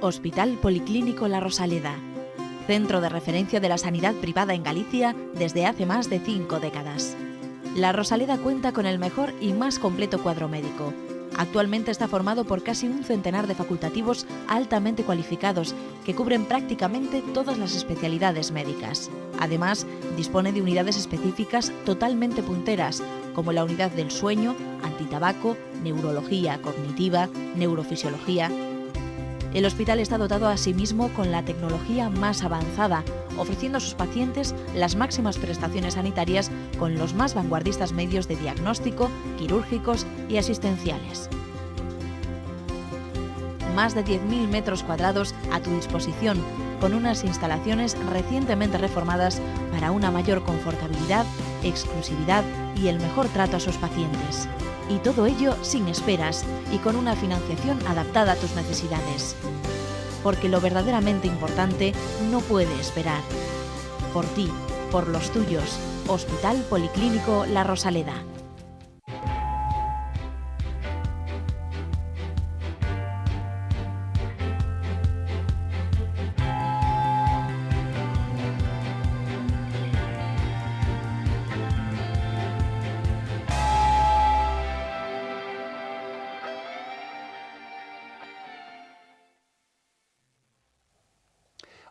Hospital Policlínico La Rosaleda, centro de referencia de la sanidad privada en Galicia desde hace más de 5 décadas. La Rosaleda cuenta con el mejor y más completo cuadro médico. Actualmente está formado por casi un centenar de facultativos altamente cualificados que cubren prácticamente todas las especialidades médicas. Además, dispone de unidades específicas totalmente punteras, como la unidad del sueño, antitabaco, neurología cognitiva, neurofisiología. El hospital está dotado asimismo con la tecnología más avanzada, ofreciendo a sus pacientes las máximas prestaciones sanitarias con los más vanguardistas medios de diagnóstico, quirúrgicos y asistenciales. Más de 10.000 metros cuadrados a tu disposición, con unas instalaciones recientemente reformadas para una mayor confortabilidad, exclusividad y el mejor trato a sus pacientes. Y todo ello sin esperas y con una financiación adaptada a tus necesidades. Porque lo verdaderamente importante no puede esperar. Por ti, por los tuyos. Hospital Policlínico La Rosaleda.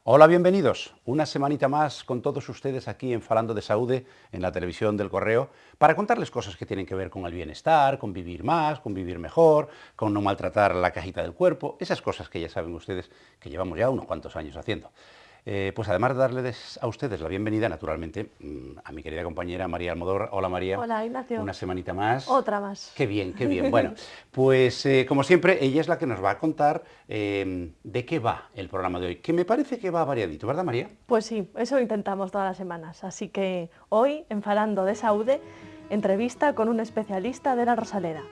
Hola, bienvenidos. Una semanita más con todos ustedes aquí en Falando de Saúde, en la televisión del Correo, para contarles cosas que tienen que ver con el bienestar, con vivir más, con vivir mejor, con no maltratar la cajita del cuerpo, esas cosas que ya saben ustedes que llevamos ya unos cuantos años haciendo. Pues además de darles a ustedes la bienvenida, naturalmente, a mi querida compañera María Almodóvar. Hola, María. Hola, Ignacio. Una semanita más. Otra más. Qué bien, qué bien. Bueno, pues como siempre, ella es la que nos va a contar de qué va el programa de hoy, que me parece que va variadito, ¿verdad, María? Pues sí, eso intentamos todas las semanas. Así que hoy, en Falando de Saúde, entrevista con un especialista de La Rosaleda.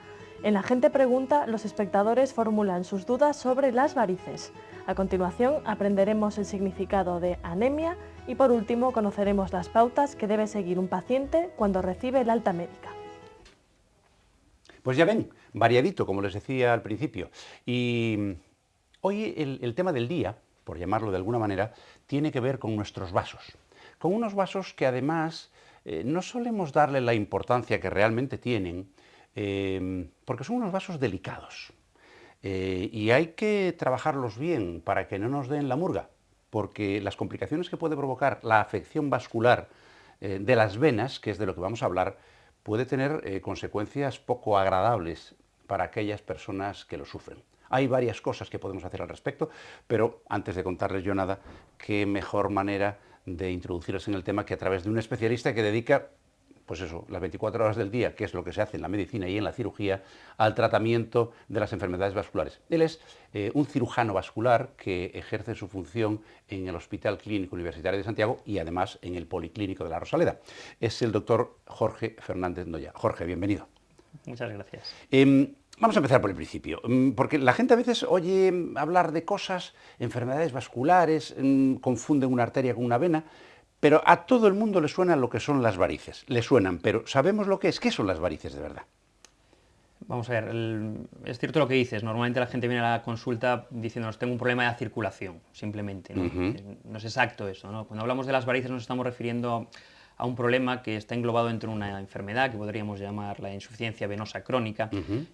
En La Gente Pregunta, los espectadores formulan sus dudas sobre las varices. A continuación, aprenderemos el significado de anemia y, por último, conoceremos las pautas que debe seguir un paciente cuando recibe el alta médica. Pues ya ven, variadito, como les decía al principio. Y hoy el tema del día, por llamarlo de alguna manera, tiene que ver con nuestros vasos. Con unos vasos que además no solemos darle la importancia que realmente tienen, porque son unos vasos delicados. Y hay que trabajarlos bien para que no nos den la murga, porque las complicaciones que puede provocar la afección vascular de las venas, que es de lo que vamos a hablar, puede tener consecuencias poco agradables para aquellas personas que lo sufren. Hay varias cosas que podemos hacer al respecto, pero antes de contarles yo nada, qué mejor manera de introducirles en el tema que a través de un especialista que dedica, pues eso, las 24 horas del día, que es lo que se hace en la medicina y en la cirugía, al tratamiento de las enfermedades vasculares. Él es un cirujano vascular que ejerce su función en el Hospital Clínico Universitario de Santiago y además en el Policlínico de La Rosaleda. Es el doctor Jorge Fernández Noya. Jorge, bienvenido. Muchas gracias. Vamos a empezar por el principio, porque la gente a veces oye hablar de cosas, enfermedades vasculares, confunden una arteria con una vena, pero a todo el mundo le suena lo que son las varices. Le suenan, pero ¿sabemos lo que es? ¿Qué son las varices de verdad? Vamos a ver, es cierto lo que dices. Normalmente la gente viene a la consulta diciéndonos tengo un problema de circulación, simplemente, ¿no? No es exacto eso, ¿no? Cuando hablamos de las varices nos estamos refiriendo a un problema que está englobado dentro de una enfermedad que podríamos llamar la insuficiencia venosa crónica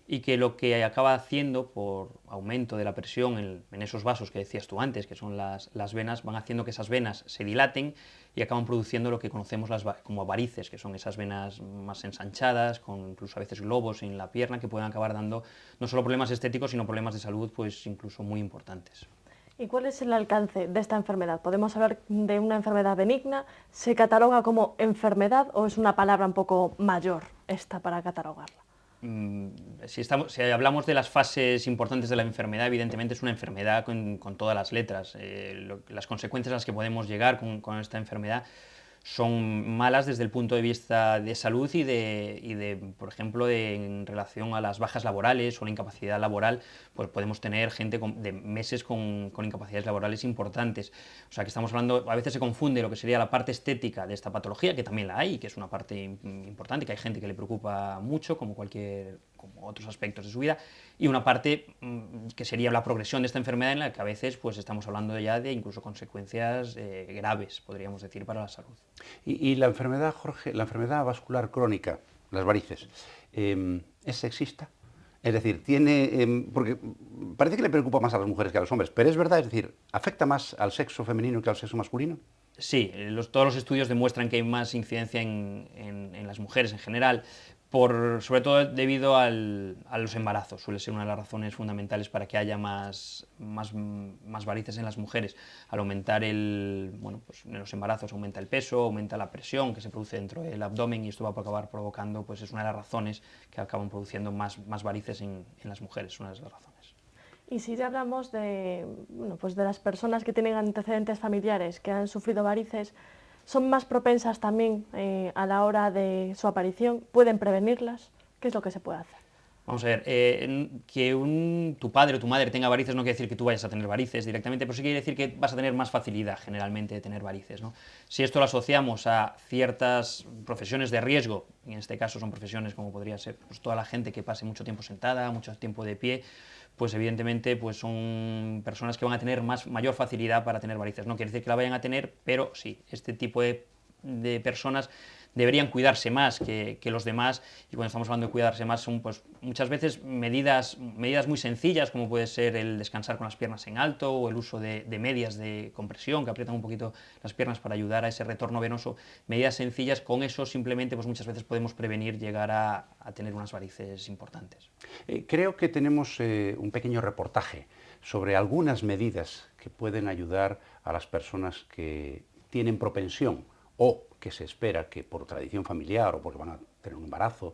y que lo que acaba haciendo por aumento de la presión en esos vasos que decías tú antes, que son las venas, van haciendo que esas venas se dilaten y acaban produciendo lo que conocemos como varices, que son esas venas más ensanchadas, con incluso a veces globos en la pierna, que pueden acabar dando no solo problemas estéticos, sino problemas de salud pues incluso muy importantes. ¿Y cuál es el alcance de esta enfermedad? ¿Podemos hablar de una enfermedad benigna? ¿Se cataloga como enfermedad o es una palabra un poco mayor esta para catalogarla? Si hablamos de las fases importantes de la enfermedad, evidentemente es una enfermedad con todas las letras. Las consecuencias a las que podemos llegar con esta enfermedad son malas desde el punto de vista de salud y por ejemplo, en relación a las bajas laborales o la incapacidad laboral, pues podemos tener gente de meses con incapacidades laborales importantes. O sea, que estamos hablando, a veces se confunde lo que sería la parte estética de esta patología, que también la hay, y que es una parte importante, que hay gente que le preocupa mucho, como otros aspectos de su vida, y una parte que sería la progresión de esta enfermedad, en la que a veces pues estamos hablando ya de incluso consecuencias graves, podríamos decir, para la salud. Y la enfermedad, Jorge, la enfermedad vascular crónica, las varices, ¿es sexista? Es decir, porque parece que le preocupa más a las mujeres que a los hombres, pero es verdad, es decir, ¿afecta más al sexo femenino que al sexo masculino? Sí, todos los estudios demuestran que hay más incidencia en las mujeres en general, sobre todo debido a los embarazos. Suele ser una de las razones fundamentales para que haya más varices en las mujeres. Al aumentar pues en los embarazos aumenta el peso, aumenta la presión que se produce dentro del abdomen, y esto va a acabar provocando, pues es una de las razones que acaban produciendo más varices en las mujeres, una de las razones. Y si ya hablamos pues de las personas que tienen antecedentes familiares que han sufrido varices, ¿son más propensas también a la hora de su aparición? ¿Pueden prevenirlas? ¿Qué es lo que se puede hacer? Vamos a ver, que tu padre o tu madre tenga varices no quiere decir que tú vayas a tener varices directamente, pero sí quiere decir que vas a tener más facilidad generalmente de tener varices, ¿no? Si esto lo asociamos a ciertas profesiones de riesgo, y en este caso son profesiones como podría ser pues, toda la gente que pase mucho tiempo sentada, mucho tiempo de pie, pues evidentemente pues son personas que van a tener mayor facilidad para tener varices. No quiere decir que la vayan a tener, pero sí, este tipo de personas deberían cuidarse más que los demás, y cuando estamos hablando de cuidarse más son pues muchas veces medidas muy sencillas, como puede ser el descansar con las piernas en alto, o el uso de medias de compresión que aprietan un poquito las piernas para ayudar a ese retorno venoso. Medidas sencillas, con eso simplemente pues muchas veces podemos prevenir llegar a tener unas varices importantes. Creo que tenemos un pequeño reportaje sobre algunas medidas que pueden ayudar a las personas que tienen propensión o que se espera que por tradición familiar o porque van a tener un embarazo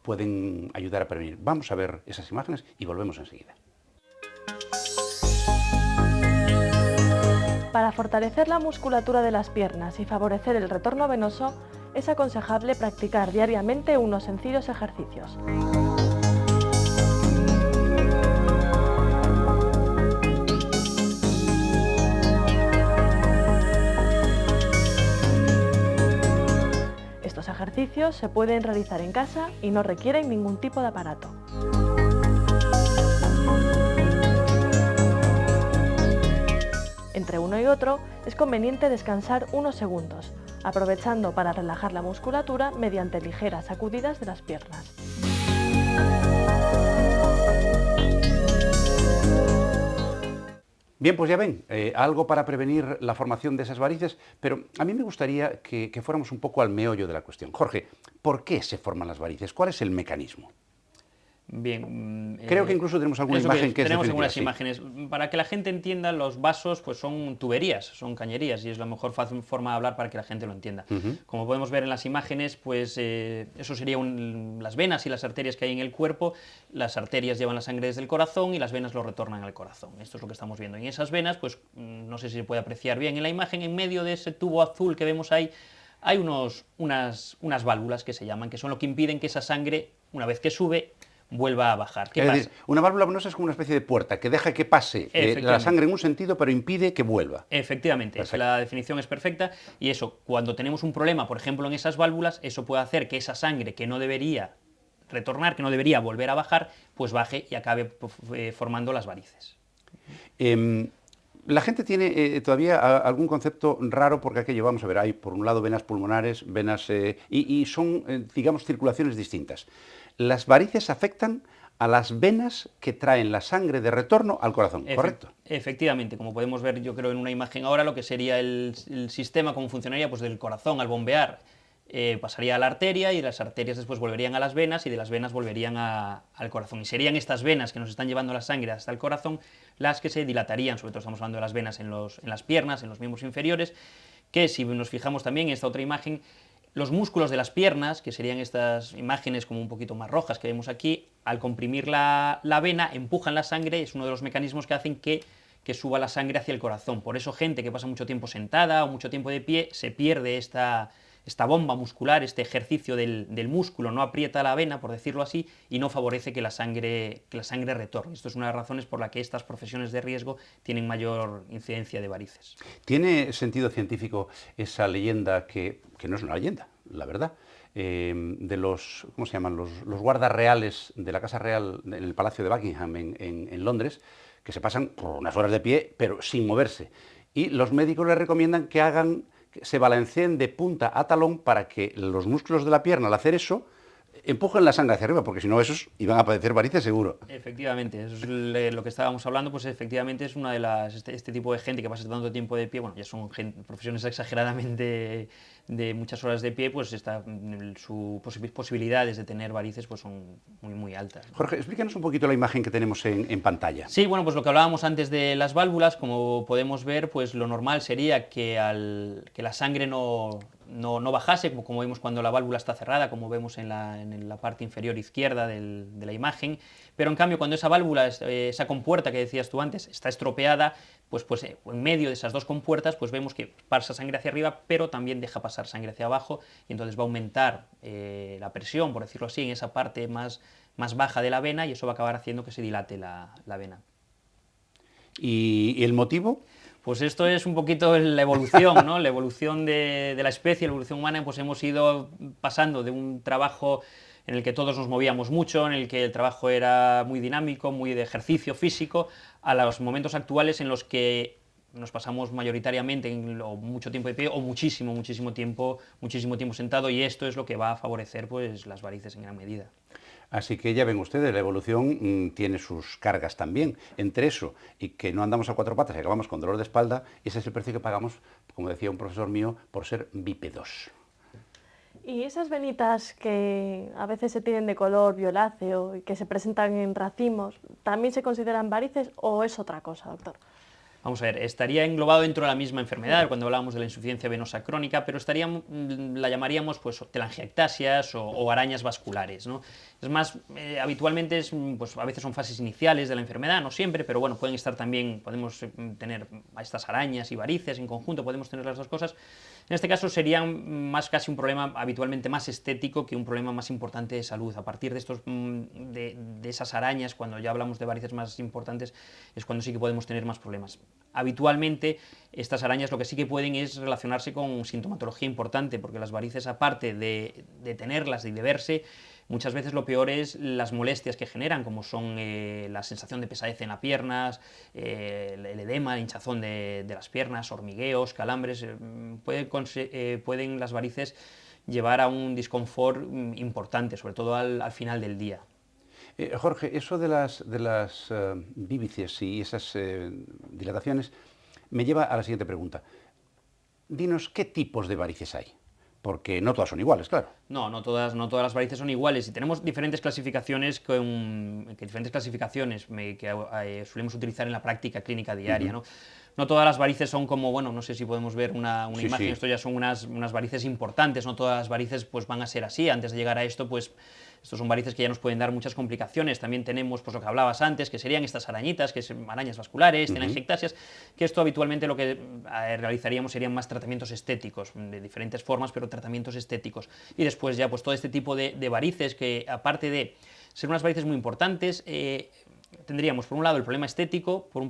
pueden ayudar a prevenir. Vamos a ver esas imágenes y volvemos enseguida. Para fortalecer la musculatura de las piernas y favorecer el retorno venoso, es aconsejable practicar diariamente unos sencillos ejercicios. Estos ejercicios se pueden realizar en casa y no requieren ningún tipo de aparato. Entre uno y otro es conveniente descansar unos segundos, aprovechando para relajar la musculatura mediante ligeras sacudidas de las piernas. Bien, pues ya ven, algo para prevenir la formación de esas varices, pero a mí me gustaría que fuéramos un poco al meollo de la cuestión. Jorge, ¿por qué se forman las varices? ¿Cuál es el mecanismo? Bien, creo que incluso tenemos alguna imagen que es tenemos definitiva, algunas imágenes. Para que la gente entienda, los vasos pues son tuberías, son cañerías, y es la mejor forma de hablar para que la gente lo entienda. Como podemos ver en las imágenes, pues eso serían las venas y las arterias que hay en el cuerpo. Las arterias llevan la sangre desde el corazón y las venas lo retornan al corazón. Esto es lo que estamos viendo. En esas venas, pues no sé si se puede apreciar bien en la imagen, en medio de ese tubo azul que vemos ahí, hay unas válvulas que se llaman, que son lo que impiden que esa sangre, una vez que sube, vuelva a bajar. ¿Qué pasa? Decir, una válvula venosa es como una especie de puerta que deja que pase la sangre en un sentido, pero impide que vuelva. Efectivamente, la definición es perfecta, y eso, cuando tenemos un problema, por ejemplo, en esas válvulas, eso puede hacer que esa sangre que no debería retornar, que no debería volver a bajar, pues baje y acabe formando las varices. La gente tiene todavía algún concepto raro, porque aquello, vamos a ver, hay por un lado venas pulmonares, venas y son, digamos, circulaciones distintas. Las varices afectan a las venas que traen la sangre de retorno al corazón, ¿correcto? Efectivamente, como podemos ver, yo creo, en una imagen ahora, lo que sería el sistema, cómo funcionaría, pues del corazón al bombear, pasaría a la arteria, y las arterias después volverían a las venas, y de las venas volverían al corazón. Y serían estas venas que nos están llevando la sangre hasta el corazón las que se dilatarían, sobre todo estamos hablando de las venas en las piernas, en los miembros inferiores, que si nos fijamos también en esta otra imagen, los músculos de las piernas, que serían estas imágenes como un poquito más rojas que vemos aquí, al comprimir la vena, empujan la sangre, es uno de los mecanismos que hacen que que suba la sangre hacia el corazón. Por eso gente que pasa mucho tiempo sentada o mucho tiempo de pie, se pierde esta bomba muscular, este ejercicio del músculo, no aprieta la vena, por decirlo así, y no favorece que la sangre retorne. Esto es una de las razones por la que estas profesiones de riesgo tienen mayor incidencia de varices. ¿Tiene sentido científico esa leyenda que no es una leyenda, la verdad? De los, ¿cómo se llaman? Los guardas reales de la Casa Real en el Palacio de Buckingham en Londres, que se pasan por unas horas de pie, pero sin moverse. Y los médicos les recomiendan que se balanceen de punta a talón para que los músculos de la pierna, al hacer eso, empujen la sangre hacia arriba, porque si no esos iban a padecer varices seguro. Efectivamente, eso es lo que estábamos hablando, pues efectivamente es una de las, este tipo de gente que pasa tanto tiempo de pie, bueno, ya son profesiones exageradamente de muchas horas de pie, pues sus posibilidades de tener varices pues son muy, muy altas, ¿no? Jorge, explícanos un poquito la imagen que tenemos en pantalla. Sí, bueno, pues lo que hablábamos antes de las válvulas, como podemos ver, pues lo normal sería que la sangre no bajase, como vemos cuando la válvula está cerrada, como vemos en la parte inferior izquierda de la imagen, pero en cambio cuando esa válvula, esa compuerta que decías tú antes, está estropeada, pues en medio de esas dos compuertas pues vemos que pasa sangre hacia arriba, pero también deja pasar sangre hacia abajo, y entonces va a aumentar la presión, por decirlo así, en esa parte más baja de la vena, y eso va a acabar haciendo que se dilate la vena. ¿Y el motivo? Pues esto es un poquito la evolución, ¿no? La evolución de la especie, la evolución humana, pues hemos ido pasando de un trabajo en el que todos nos movíamos mucho, en el que el trabajo era muy dinámico, muy de ejercicio físico, a los momentos actuales en los que nos pasamos mayoritariamente mucho tiempo de pie o muchísimo tiempo sentado, y esto es lo que va a favorecer pues las varices en gran medida. Así que ya ven ustedes, la evolución tiene sus cargas también. Entre eso y que no andamos a cuatro patas y acabamos con dolor de espalda, ese es el precio que pagamos, como decía un profesor mío, por ser bípedos. ¿Y esas venitas que a veces se tienen de color violáceo y que se presentan en racimos, también se consideran varices o es otra cosa, doctor? Vamos a ver, estaría englobado dentro de la misma enfermedad cuando hablábamos de la insuficiencia venosa crónica, pero la llamaríamos pues telangiectasias o arañas vasculares, ¿no? Es más, habitualmente pues, a veces son fases iniciales de la enfermedad, no siempre, pero bueno, pueden estar también, podemos tener estas arañas y varices en conjunto, podemos tener las dos cosas. En este caso serían casi un problema habitualmente más estético que un problema más importante de salud. A partir de esas arañas, cuando ya hablamos de varices más importantes, es cuando sí que podemos tener más problemas. Habitualmente estas arañas lo que sí que pueden es relacionarse con sintomatología importante, porque las varices, aparte de tenerlas y de verse, muchas veces lo peor es las molestias que generan, como son la sensación de pesadez en las piernas, el edema, el hinchazón de las piernas, hormigueos, calambres. Pueden las varices llevar a un disconfort importante, sobre todo al final del día. Jorge, eso de las víbices y esas dilataciones me lleva a la siguiente pregunta. Dinos, ¿qué tipos de varices hay? Porque no todas son iguales, claro. No todas las varices son iguales, y tenemos diferentes clasificaciones que solemos utilizar en la práctica clínica diaria, ¿no? No todas las varices son como, bueno, no sé si podemos ver una imagen, sí. Esto ya son unas varices importantes, no todas las varices pues van a ser así. Antes de llegar a esto, pues estos son varices que ya nos pueden dar muchas complicaciones. También tenemos pues lo que hablabas antes, que serían estas arañitas, que son arañas vasculares, telangiectasias, que esto habitualmente lo que realizaríamos serían más tratamientos estéticos, de diferentes formas, pero tratamientos estéticos. Y después ya pues todo este tipo de varices que, aparte de ser unas varices muy importantes, tendríamos por un lado el problema estético, por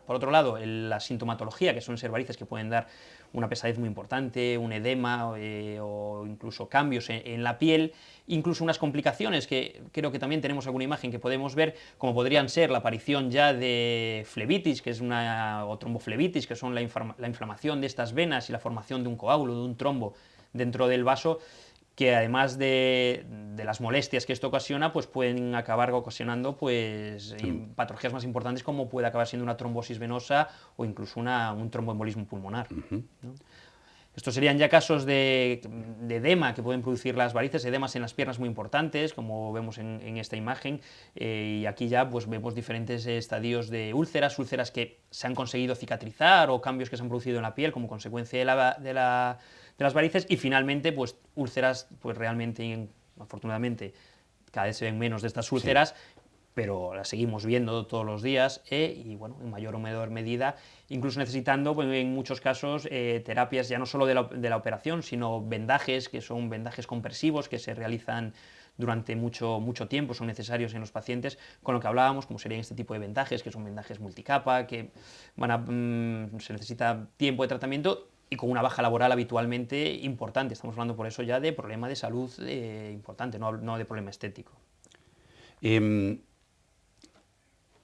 otro lado la sintomatología, que suelen ser varices que pueden dar una pesadez muy importante, un edema o incluso cambios en la piel, incluso unas complicaciones que creo que también tenemos alguna imagen que podemos ver, como podrían ser la aparición ya de flebitis, que es o tromboflebitis, que son la inflamación de estas venas y la formación de un coágulo, de un trombo dentro del vaso, que además de las molestias que esto ocasiona, pues pueden acabar ocasionando pues, patologías más importantes, como puede acabar siendo una trombosis venosa o incluso un tromboembolismo pulmonar, ¿no? Estos serían ya casos de edema que pueden producir las varices, edemas en las piernas muy importantes, como vemos en esta imagen, y aquí ya pues, vemos diferentes estadios de úlceras que se han conseguido cicatrizar o cambios que se han producido en la piel como consecuencia de las varices, y finalmente pues úlceras pues realmente, afortunadamente, cada vez se ven menos de estas úlceras, pero la seguimos viendo todos los días y bueno, en mayor o menor medida, incluso necesitando pues, en muchos casos terapias ya no solo de la operación, sino vendajes, que son vendajes compresivos que se realizan durante mucho tiempo, son necesarios en los pacientes, con lo que hablábamos, como serían este tipo de vendajes, que son vendajes multicapa, que se necesita tiempo de tratamiento y con una baja laboral habitualmente importante. Estamos hablando por eso ya de problema de salud importante, no de problema estético.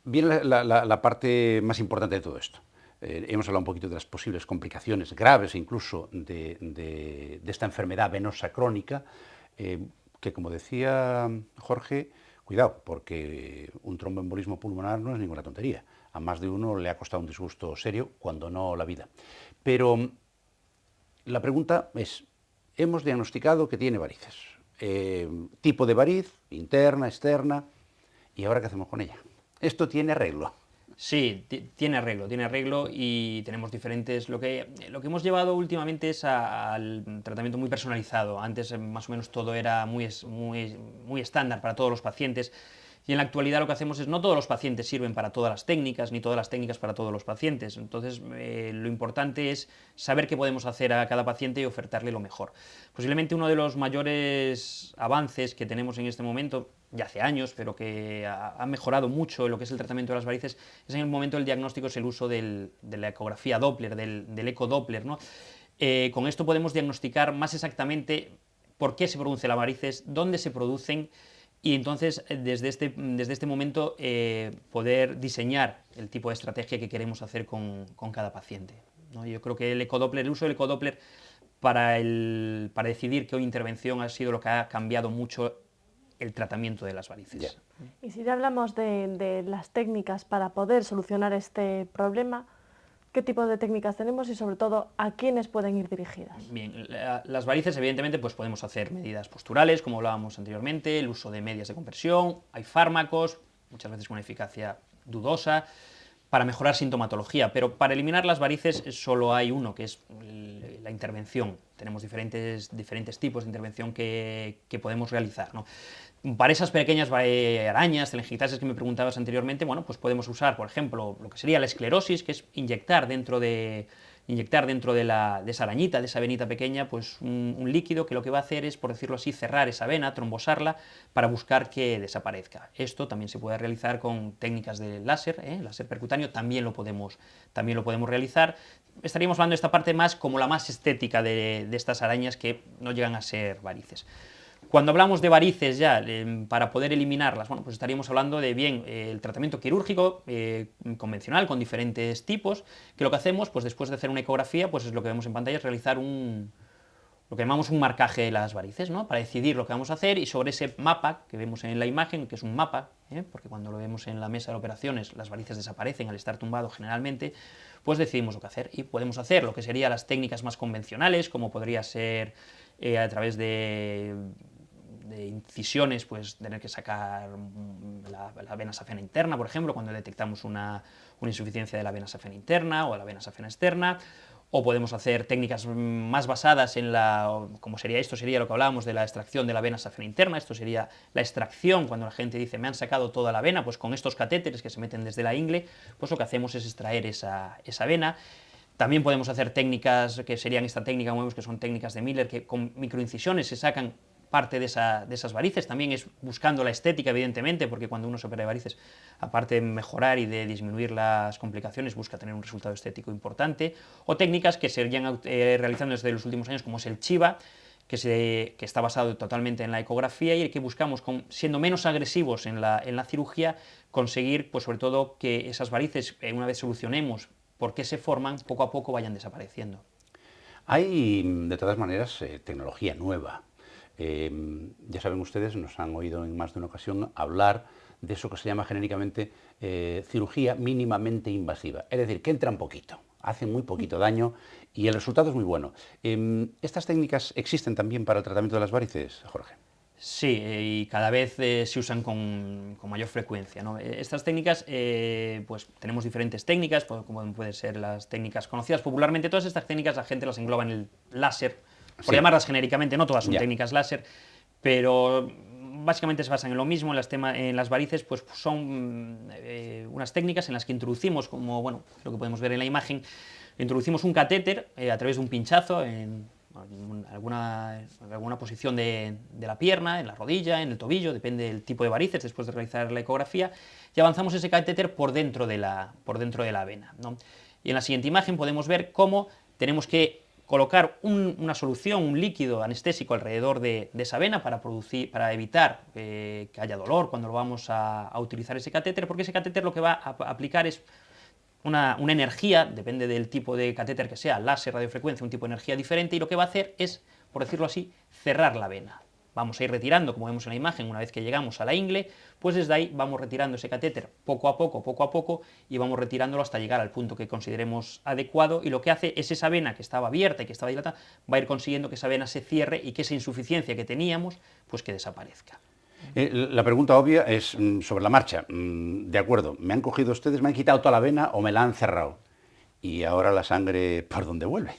Viene la parte más importante de todo esto. Hemos hablado un poquito de las posibles complicaciones graves incluso de esta enfermedad venosa crónica, que como decía Jorge, cuidado, porque un tromboembolismo pulmonar no es ninguna tontería. A más de uno le ha costado un disgusto serio, cuando no la vida. Pero la pregunta es, hemos diagnosticado que tiene varices. Tipo de variz, interna, externa, ¿y ahora qué hacemos con ella? ¿Esto tiene arreglo? Sí, tiene arreglo y tenemos diferentes... Lo que hemos llevado últimamente es al tratamiento muy personalizado. Antes más o menos todo era muy estándar para todos los pacientes, y en la actualidad lo que hacemos es, no todos los pacientes sirven para todas las técnicas, ni todas las técnicas para todos los pacientes. Entonces lo importante es saber qué podemos hacer a cada paciente y ofertarle lo mejor. Posiblemente uno de los mayores avances que tenemos en este momento, ya hace años, pero que ha mejorado mucho en lo que es el tratamiento de las varices, es en el momento del diagnóstico, es el uso de la ecografía Doppler, del ecodoppler, ¿no? Con esto podemos diagnosticar más exactamente por qué se produce la varices, dónde se producen, y entonces desde este momento poder diseñar el tipo de estrategia que queremos hacer con cada paciente, ¿no? Yo creo que el uso del ecodoppler para decidir qué intervención ha sido lo que ha cambiado mucho el tratamiento de las varices. Yeah. Y si ya hablamos de las técnicas para poder solucionar este problema, ¿qué tipo de técnicas tenemos y sobre todo a quiénes pueden ir dirigidas? Bien, las varices evidentemente pues podemos hacer medidas posturales, como hablábamos anteriormente, el uso de medias de compresión, hay fármacos, muchas veces con eficacia dudosa, para mejorar sintomatología, pero para eliminar las varices solo hay uno, que es la intervención. Tenemos diferentes tipos de intervención que podemos realizar, ¿no? Para esas pequeñas arañas, telangiectasias que me preguntabas anteriormente, bueno, pues podemos usar, por ejemplo, lo que sería la esclerosis, que es inyectar dentro de esa arañita, de esa venita pequeña, pues un líquido que lo que va a hacer es, por decirlo así, cerrar esa vena, trombosarla, para buscar que desaparezca. Esto también se puede realizar con técnicas de láser, láser percutáneo, también lo podemos realizar. Estaríamos hablando de esta parte más como la más estética de estas arañas que no llegan a ser varices. Cuando hablamos de varices ya, para poder eliminarlas, bueno, pues estaríamos hablando de bien el tratamiento quirúrgico convencional con diferentes tipos, que lo que hacemos, pues después de hacer una ecografía, pues es lo que vemos en pantalla, es realizar lo que llamamos un marcaje de las varices, ¿no? Para decidir lo que vamos a hacer, y sobre ese mapa que vemos en la imagen, que es un mapa, porque cuando lo vemos en la mesa de operaciones las varices desaparecen al estar tumbado generalmente, pues decidimos lo que hacer, y podemos hacer lo que serían las técnicas más convencionales, como podría ser a través de incisiones, pues tener que sacar la vena safena interna, por ejemplo, cuando detectamos una insuficiencia de la vena safena interna o de la vena safena externa, o podemos hacer técnicas más basadas en como sería lo que hablábamos de la extracción de la vena safena interna. Esto sería la extracción, cuando la gente dice me han sacado toda la vena, pues con estos catéteres que se meten desde la ingle, pues lo que hacemos es extraer esa vena. También podemos hacer técnicas que serían esta técnica, como vemos, que son técnicas de Miller, que con microincisiones se sacan parte de esas varices. También es buscando la estética, evidentemente, porque cuando uno se opera de varices, aparte de mejorar y de disminuir las complicaciones, busca tener un resultado estético importante. O técnicas que se irían realizando desde los últimos años, como es el Chiva, que está basado totalmente en la ecografía, y que buscamos, siendo menos agresivos en la cirugía, conseguir, pues sobre todo, que esas varices, una vez solucionemos por qué se forman, poco a poco vayan desapareciendo. Hay, de todas maneras, tecnología nueva. Ya saben ustedes, nos han oído en más de una ocasión hablar de eso que se llama genéricamente cirugía mínimamente invasiva, es decir, que entra un poquito, hace muy poquito daño y el resultado es muy bueno. ¿Estas técnicas existen también para el tratamiento de las varices, Jorge? Sí, y cada vez se usan con mayor frecuencia, ¿no? Estas técnicas, pues tenemos diferentes técnicas, como pueden ser las técnicas conocidas popularmente. Todas estas técnicas la gente las engloba en el láser, por llamarlas genéricamente, no todas son técnicas láser, pero básicamente se basan en lo mismo, en las varices, pues son unas técnicas en las que introducimos, como bueno, lo que podemos ver en la imagen, introducimos un catéter a través de un pinchazo en alguna posición de la pierna, en la rodilla, en el tobillo, depende del tipo de varices, después de realizar la ecografía, y avanzamos ese catéter por dentro de la vena, ¿no? Y en la siguiente imagen podemos ver cómo tenemos que colocar una solución, un líquido anestésico alrededor de esa vena para evitar que haya dolor cuando lo vamos a utilizar ese catéter, porque ese catéter lo que va a aplicar es una energía, depende del tipo de catéter que sea, láser, radiofrecuencia, un tipo de energía diferente, y lo que va a hacer es, por decirlo así, cerrar la vena. Vamos a ir retirando, como vemos en la imagen, una vez que llegamos a la ingle, pues desde ahí vamos retirando ese catéter poco a poco, y vamos retirándolo hasta llegar al punto que consideremos adecuado, y lo que hace es esa vena que estaba abierta y que estaba dilatada, va a ir consiguiendo que esa vena se cierre y que esa insuficiencia que teníamos, pues que desaparezca. La pregunta obvia es sobre la marcha. De acuerdo, me han cogido ustedes, me han quitado toda la vena o me la han cerrado. ¿Y ahora la sangre por dónde vuelve?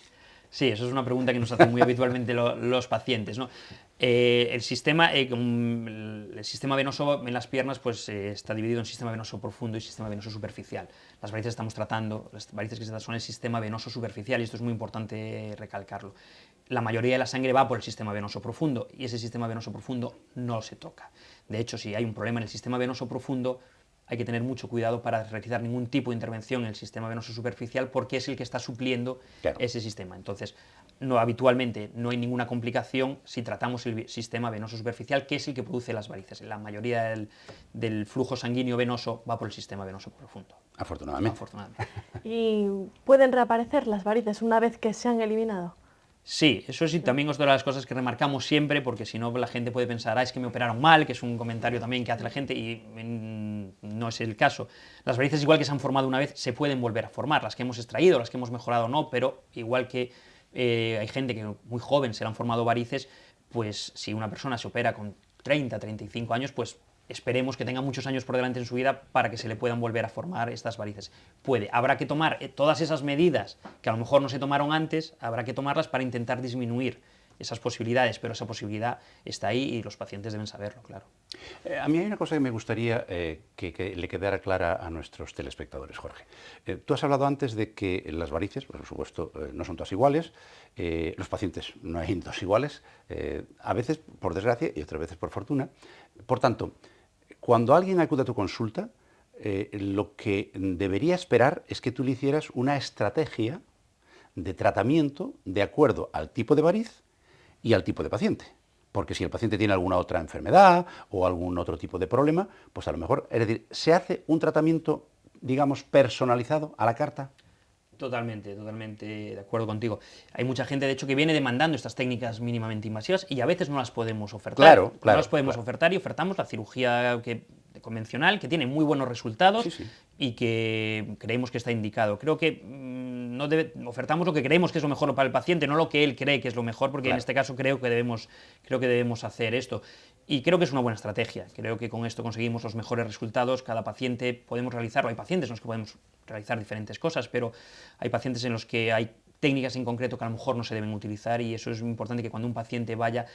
Sí, eso es una pregunta que nos hacen muy habitualmente los pacientes, ¿no? El sistema venoso en las piernas pues, está dividido en sistema venoso profundo y sistema venoso superficial. Las varices que estamos tratando, las varices que se tratan son el sistema venoso superficial, y esto es muy importante recalcarlo. La mayoría de la sangre va por el sistema venoso profundo, y ese sistema venoso profundo no se toca. De hecho, si hay un problema en el sistema venoso profundo, hay que tener mucho cuidado para realizar ningún tipo de intervención en el sistema venoso superficial, porque es el que está supliendo ese sistema. Entonces, habitualmente no hay ninguna complicación si tratamos el sistema venoso superficial, que es el que produce las varices. La mayoría del flujo sanguíneo venoso va por el sistema venoso profundo. Afortunadamente. ¿Y pueden reaparecer las varices una vez que se han eliminado? Sí, eso sí, también es otra de las cosas que remarcamos siempre, porque si no la gente puede pensar, es que me operaron mal, que es un comentario también que hace la gente, y no es el caso. Las varices, igual que se han formado una vez, se pueden volver a formar, las que hemos extraído, las que hemos mejorado no, pero igual que hay gente que muy joven se le han formado varices, pues si una persona se opera con 30, 35 años, pues esperemos que tenga muchos años por delante en su vida para que se le puedan volver a formar estas varices. Habrá que tomar todas esas medidas que a lo mejor no se tomaron antes, habrá que tomarlas para intentar disminuir esas posibilidades, pero esa posibilidad está ahí y los pacientes deben saberlo, claro. A mí hay una cosa que me gustaría que le quedara clara a nuestros telespectadores, Jorge. Tú has hablado antes de que las varices, por supuesto, no son todas iguales, los pacientes no hay dos iguales, a veces por desgracia y otras veces por fortuna. Por tanto, cuando alguien acude a tu consulta, lo que debería esperar es que tú le hicieras una estrategia de tratamiento de acuerdo al tipo de variz y al tipo de paciente. Porque si el paciente tiene alguna otra enfermedad o algún otro tipo de problema, pues a lo mejor, es decir, ¿se hace un tratamiento, digamos, personalizado a la carta? Totalmente de acuerdo contigo. Hay mucha gente, de hecho, que viene demandando estas técnicas mínimamente invasivas y a veces no las podemos ofertar. No las podemos ofertar, y ofertamos la cirugía convencional, que tiene muy buenos resultados y que creemos que está indicado. Creo que ofertamos lo que creemos que es lo mejor para el paciente, no lo que él cree que es lo mejor, porque en este caso creo que debemos hacer esto. Y creo que es una buena estrategia. Creo que con esto conseguimos los mejores resultados. Cada paciente podemos realizarlo. Hay pacientes en los que podemos realizar diferentes cosas, pero hay pacientes en los que hay técnicas en concreto que a lo mejor no se deben utilizar, y eso es importante, que cuando un paciente vaya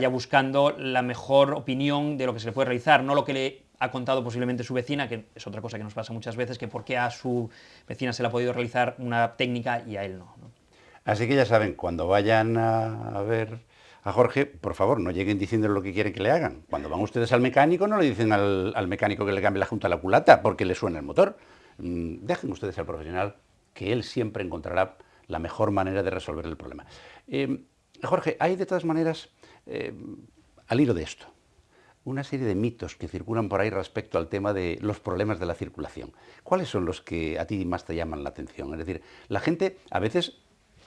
buscando la mejor opinión de lo que se le puede realizar, no lo que le ha contado posiblemente su vecina, que es otra cosa que nos pasa muchas veces, que por qué a su vecina se le ha podido realizar una técnica y a él no. Así que ya saben, cuando vayan a ver a Jorge, por favor, no lleguen diciéndole lo que quieren que le hagan. Cuando van ustedes al mecánico, no le dicen al mecánico que le cambie la junta a la culata porque le suena el motor. Dejen ustedes al profesional, que él siempre encontrará la mejor manera de resolver el problema. Jorge, hay de todas maneras, al hilo de esto, una serie de mitos que circulan por ahí respecto al tema de los problemas de la circulación. ¿Cuáles son los que a ti más te llaman la atención? Es decir, la gente a veces,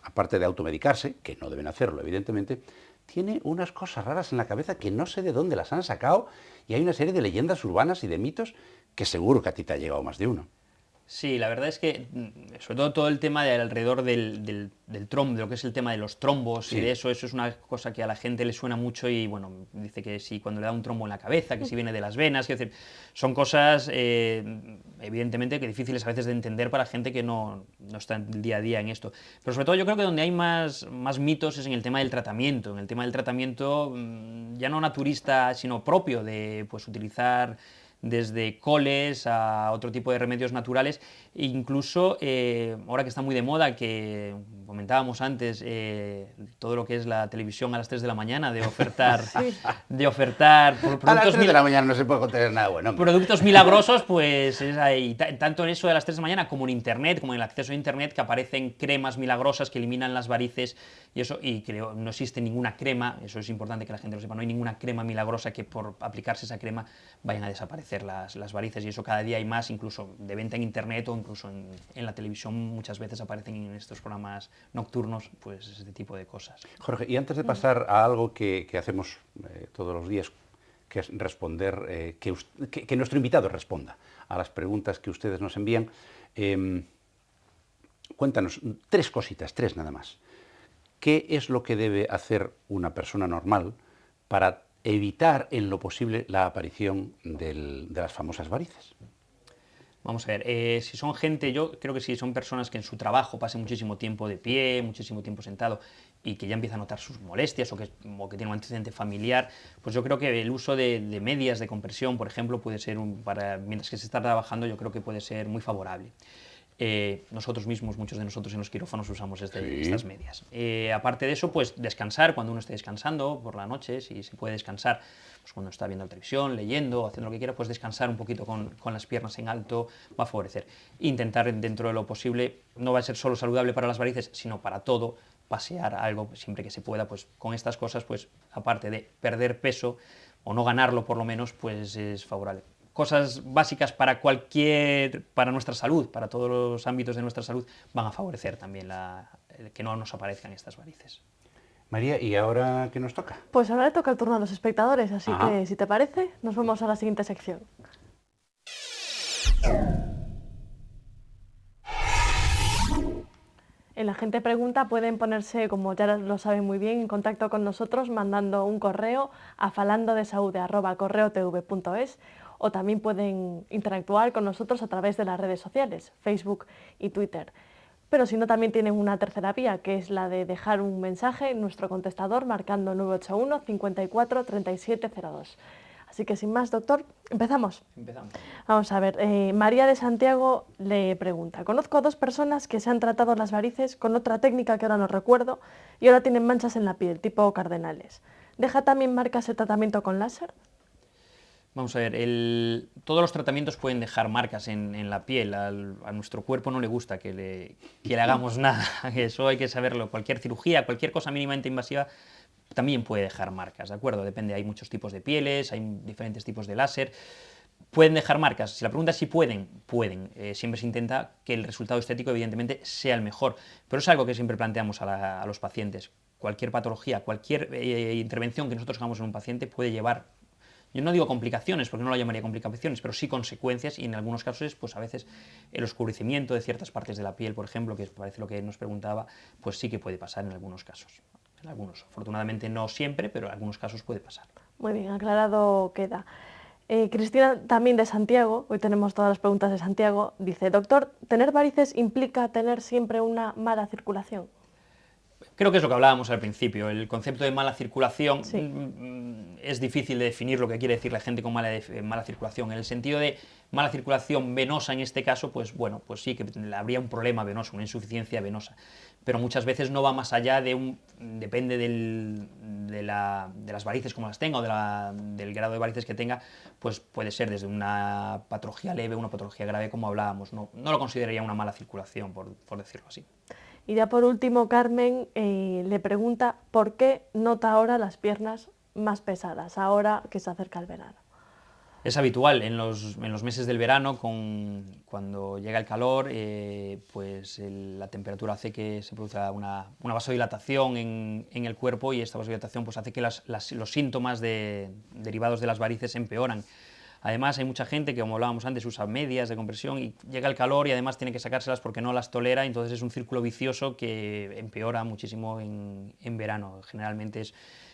aparte de automedicarse, que no deben hacerlo evidentemente, tiene unas cosas raras en la cabeza que no sé de dónde las han sacado, y hay una serie de leyendas urbanas y de mitos que seguro que a ti te ha llegado más de uno. Sí, la verdad es que, sobre todo el tema de alrededor del trombo, de lo que es el tema de los trombos Sí. y de eso es una cosa que a la gente le suena mucho y, bueno, dice que si cuando le da un trombo en la cabeza, que si viene de las venas, es decir, son cosas, evidentemente, que difíciles a veces de entender para gente que no está en el día a día en esto. Pero sobre todo yo creo que donde hay más mitos es en el tema del tratamiento, ya no naturista, sino propio de, pues, utilizar desde coles a otro tipo de remedios naturales, e incluso ahora que está muy de moda, que comentábamos antes, todo lo que es la televisión a las 3 de la mañana, de ofertar, Sí. A las 3 de la mañana no se puede contener nada bueno, hombre. productos milagrosos, pues es ahí, tanto en eso de las 3 de la mañana como en Internet, como en el acceso a Internet, que aparecen cremas milagrosas que eliminan las varices y eso, y creo no existe ninguna crema, eso es importante que la gente lo sepa, no hay ninguna crema milagrosa que por aplicarse esa crema vayan a desaparecer las varices, y eso cada día hay más, incluso de venta en Internet o incluso en la televisión muchas veces aparecen en estos programas nocturnos, pues este tipo de cosas. Jorge, y antes de pasar a algo que hacemos todos los días, que es responder, que nuestro invitado responda a las preguntas que ustedes nos envían, cuéntanos 3 cositas, 3 nada más. ¿Qué es lo que debe hacer una persona normal para evitar en lo posible la aparición de las famosas varices? Vamos a ver, si son gente, yo creo que si son personas que en su trabajo pasen muchísimo tiempo de pie, muchísimo tiempo sentado y que ya empiezan a notar sus molestias o que tienen un antecedente familiar, pues yo creo que el uso de medias de compresión, por ejemplo, puede ser, mientras que se está trabajando, yo creo que puede ser muy favorable. Nosotros mismos, muchos de nosotros en los quirófanos usamos estas medias. Aparte de eso, pues descansar cuando uno esté descansando por la noche, si se puede descansar, pues cuando está viendo la televisión, leyendo, haciendo lo que quiera, pues descansar un poquito con las piernas en alto va a favorecer. Intentar dentro de lo posible, no va a ser solo saludable para las varices, sino para todo, pasear algo siempre que se pueda, pues con estas cosas, pues aparte de perder peso o no ganarlo por lo menos, pues es favorable. Cosas básicas para nuestra salud, para todos los ámbitos de nuestra salud, van a favorecer también que no nos aparezcan estas varices. María, ¿y ahora qué nos toca? Pues ahora le toca el turno a los espectadores, así Ajá. que si te parece, nos vamos a la siguiente sección. En La Gente Pregunta pueden ponerse, como ya lo saben muy bien, en contacto con nosotros mandando un correo a falandodesaude@correotv.es, o también pueden interactuar con nosotros a través de las redes sociales, Facebook y Twitter. Pero si no, también tienen una tercera vía, que es la de dejar un mensaje en nuestro contestador marcando 981 54 3702. Así que sin más, doctor, empezamos. Empezamos. Vamos a ver, María de Santiago le pregunta: conozco a 2 personas que se han tratado las varices con otra técnica que ahora no recuerdo y ahora tienen manchas en la piel, tipo cardenales. ¿Deja también marcas el tratamiento con láser? Vamos a ver, todos los tratamientos pueden dejar marcas en la piel. A nuestro cuerpo no le gusta que le hagamos nada, eso hay que saberlo. Cualquier cirugía, cualquier cosa mínimamente invasiva también puede dejar marcas, ¿de acuerdo? Depende, hay muchos tipos de pieles, hay diferentes tipos de láser. ¿Pueden dejar marcas? Si la pregunta es si pueden, siempre se intenta que el resultado estético, evidentemente, sea el mejor. Pero es algo que siempre planteamos a los pacientes. Cualquier patología, cualquier intervención que nosotros hagamos en un paciente puede llevar, yo no digo complicaciones, porque no lo llamaría complicaciones, pero sí consecuencias, y en algunos casos, pues a veces el oscurecimiento de ciertas partes de la piel, por ejemplo, que parece lo que nos preguntaba, pues sí que puede pasar en algunos casos. En algunos, afortunadamente no siempre, pero en algunos casos puede pasar. Muy bien, aclarado queda. Cristina, también de Santiago, hoy tenemos todas las preguntas de Santiago, dice: doctor, ¿tener varices implica tener siempre una mala circulación? Creo que es lo que hablábamos al principio, el concepto de mala circulación. Sí. Es difícil de definir lo que quiere decir la gente con mala circulación. En el sentido de mala circulación venosa en este caso, pues bueno, pues sí que habría un problema venoso, una insuficiencia venosa, pero muchas veces no va más allá depende de las varices como las tenga o del grado de varices que tenga, pues puede ser desde una patología leve, una patología grave, como hablábamos. No lo consideraría una mala circulación, por decirlo así. Y ya por último, Carmen le pregunta por qué nota ahora las piernas más pesadas, ahora que se acerca el verano. Es habitual en los meses del verano, cuando llega el calor, pues la temperatura hace que se produzca una vasodilatación en el cuerpo, y esta vasodilatación pues hace que los síntomas derivados de las varices empeoran. Además, hay mucha gente que, como hablábamos antes, usa medias de compresión y llega el calor y además tiene que sacárselas porque no las tolera, entonces es un círculo vicioso que empeora muchísimo en verano. Generalmente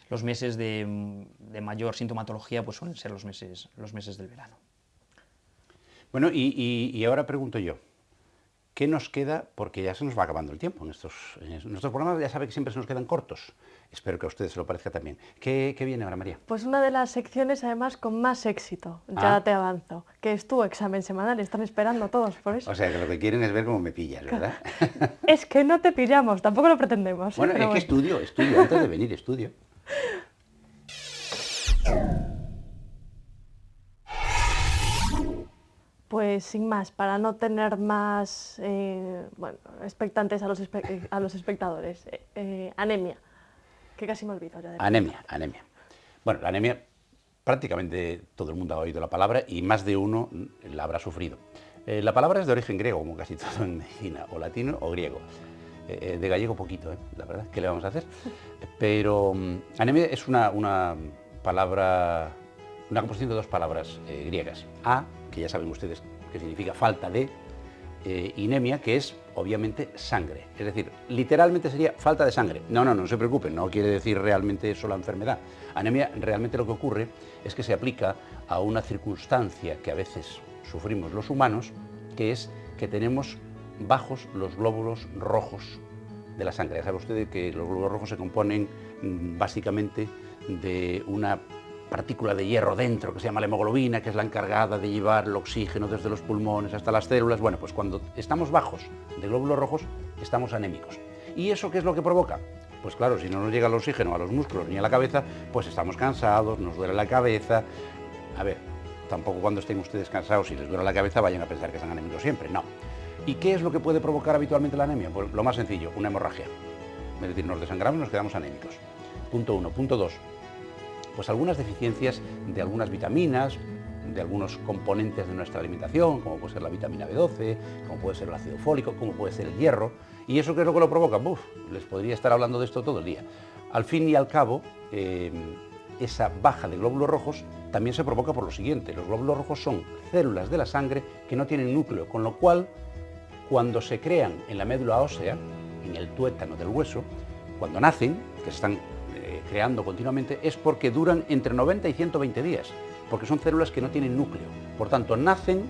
los meses de mayor sintomatología pues suelen ser los meses del verano. Bueno, y ahora pregunto yo, ¿qué nos queda? Porque ya se nos va acabando el tiempo. En nuestros programas ya sabe que siempre se nos quedan cortos. Espero que a ustedes se lo parezca también. ¿Qué viene ahora, María? Pues una de las secciones, además, con más éxito, ya te avanzo, que es tu examen semanal. Están esperando todos por eso. O sea, que lo que quieren es ver cómo me pillas, ¿verdad? Es que no te pillamos, tampoco lo pretendemos. Bueno, es que estudio, antes de venir estudio. Pues sin más, para no tener más expectantes a los espectadores. Anemia, que casi me olvido ya de Anemia. Bueno, la anemia, prácticamente todo el mundo ha oído la palabra y más de uno la habrá sufrido. La palabra es de origen griego, como casi todo en medicina, o latino o griego. De gallego poquito, la verdad, ¿qué le vamos a hacer? Pero anemia es una palabra, una composición de dos palabras griegas. A, que ya saben ustedes que significa falta de, y nemia, que es obviamente sangre. Es decir, literalmente sería falta de sangre. No se preocupen, no quiere decir realmente eso la enfermedad. Anemia realmente lo que ocurre es que se aplica a una circunstancia que a veces sufrimos los humanos, que es que tenemos bajos los glóbulos rojos de la sangre. Ya sabe usted que los glóbulos rojos se componen básicamente de una partícula de hierro dentro que se llama la hemoglobina, que es la encargada de llevar el oxígeno desde los pulmones hasta las células. Bueno, pues cuando estamos bajos de glóbulos rojos, estamos anémicos. ¿Y eso qué es lo que provoca? Pues claro, si no nos llega el oxígeno a los músculos ni a la cabeza, pues estamos cansados, nos duele la cabeza. A ver, tampoco cuando estén ustedes cansados y les duele la cabeza vayan a pensar que están anémicos siempre, no. ¿Y qué es lo que puede provocar habitualmente la anemia? Pues lo más sencillo, una hemorragia. Es decir, nos desangramos y nos quedamos anémicos. Punto 1. Punto 2. Pues algunas deficiencias de algunas vitaminas, de algunos componentes de nuestra alimentación, como puede ser la vitamina B12, como puede ser el ácido fólico, como puede ser el hierro. ¿Y eso qué es lo que lo provoca? Les podría estar hablando de esto todo el día. Al fin y al cabo, esa baja de glóbulos rojos también se provoca por lo siguiente. Los glóbulos rojos son células de la sangre que no tienen núcleo, con lo cual, cuando se crean en la médula ósea, en el tuétano del hueso, cuando nacen, que se están creando continuamente, es porque duran entre 90 y 120 días, porque son células que no tienen núcleo. Por tanto, nacen,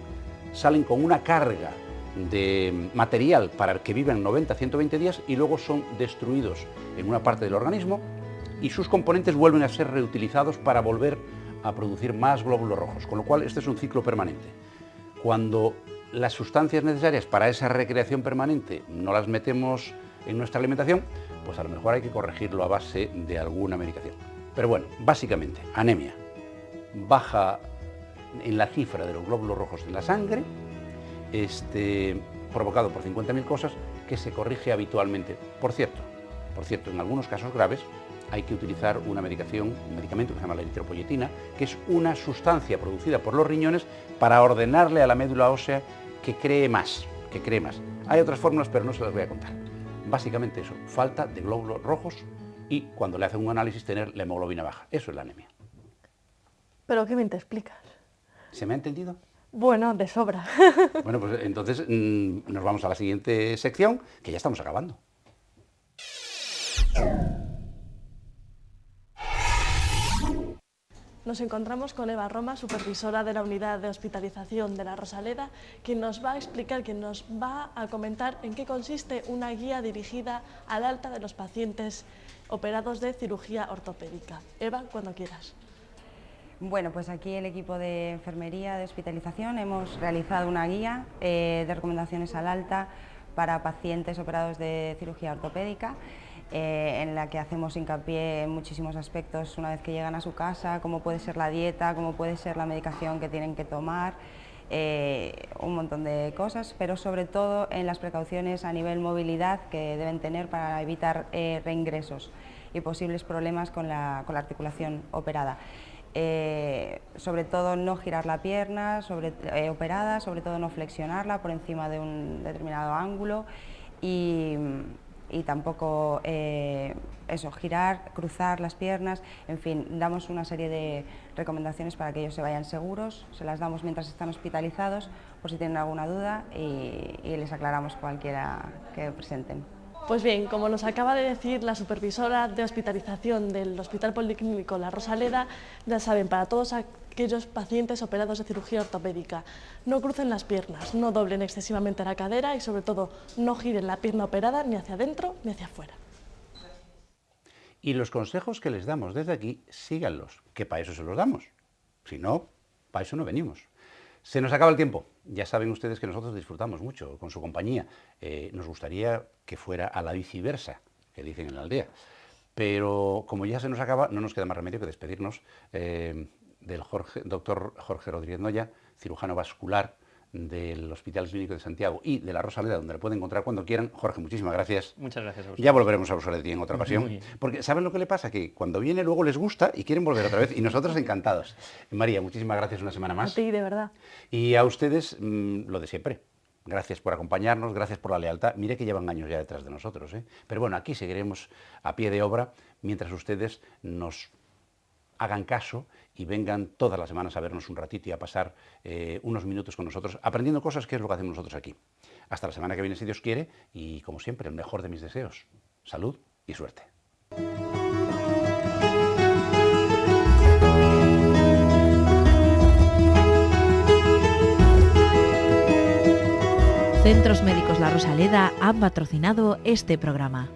salen con una carga de material para que vivan 90 a 120 días y luego son destruidos en una parte del organismo y sus componentes vuelven a ser reutilizados para volver a producir más glóbulos rojos, con lo cual este es un ciclo permanente. Cuando las sustancias necesarias para esa recreación permanente no las metemos en nuestra alimentación, pues a lo mejor hay que corregirlo a base de alguna medicación. Pero bueno, básicamente, anemia, baja en la cifra de los glóbulos rojos en la sangre, provocado por 50.000 cosas, que se corrige habitualmente. Por cierto, en algunos casos graves hay que utilizar un medicamento que se llama la eritropoyetina, que es una sustancia producida por los riñones para ordenarle a la médula ósea que cree más. Hay otras fórmulas, pero no se las voy a contar. Básicamente eso, falta de glóbulos rojos y cuando le hacen un análisis tener la hemoglobina baja. Eso es la anemia. ¿Pero qué bien te explicas? ¿Se me ha entendido? Bueno, de sobra. Bueno, pues entonces nos vamos a la siguiente sección, que ya estamos acabando. Nos encontramos con Eva Roma, supervisora de la unidad de hospitalización de la Rosaleda, quien nos va a explicar, quien nos va a comentar en qué consiste una guía dirigida al alta de los pacientes operados de cirugía ortopédica. Eva, cuando quieras. Bueno, pues aquí el equipo de enfermería de hospitalización hemos realizado una guía de recomendaciones al alta para pacientes operados de cirugía ortopédica, en la que hacemos hincapié en muchísimos aspectos una vez que llegan a su casa, cómo puede ser la dieta, cómo puede ser la medicación que tienen que tomar, un montón de cosas, pero sobre todo en las precauciones a nivel movilidad que deben tener para evitar reingresos y posibles problemas con la articulación operada. Sobre todo no girar la pierna operada, sobre todo no flexionarla por encima de un determinado ángulo y y tampoco eso, girar, cruzar las piernas, en fin, damos una serie de recomendaciones para que ellos se vayan seguros, se las damos mientras están hospitalizados por si tienen alguna duda y les aclaramos cualquiera que presenten. Pues bien, como nos acaba de decir la supervisora de hospitalización del Hospital Policlínico La Rosaleda, ya saben, para todos aquellos pacientes operados de cirugía ortopédica, no crucen las piernas, no doblen excesivamente la cadera y sobre todo no giren la pierna operada ni hacia adentro ni hacia afuera. Y los consejos que les damos desde aquí, síganlos, que para eso se los damos. Si no, para eso no venimos. Se nos acaba el tiempo. Ya saben ustedes que nosotros disfrutamos mucho con su compañía. Nos gustaría que fuera a la viceversa, que dicen en la aldea. Pero como ya se nos acaba, no nos queda más remedio que despedirnos del doctor Jorge Rodríguez Noya, cirujano vascular del Hospital Clínico de Santiago y de La Rosaleda, donde le pueden encontrar cuando quieran. Jorge, muchísimas gracias. Muchas gracias a vosotros. Ya volveremos a Rosaleda en otra ocasión, porque ¿saben lo que le pasa? Que cuando viene luego les gusta y quieren volver otra vez, y nosotros encantados. María, muchísimas gracias una semana más. A ti, de verdad. Y a ustedes, lo de siempre. Gracias por acompañarnos, gracias por la lealtad. Mire que llevan años ya detrás de nosotros, ¿eh? Pero bueno, aquí seguiremos a pie de obra mientras ustedes nos hagan caso y vengan todas las semanas a vernos un ratito y a pasar unos minutos con nosotros, aprendiendo cosas, que es lo que hacemos nosotros aquí. Hasta la semana que viene, si Dios quiere, y como siempre, el mejor de mis deseos, salud y suerte. Centros Médicos La Rosaleda han patrocinado este programa.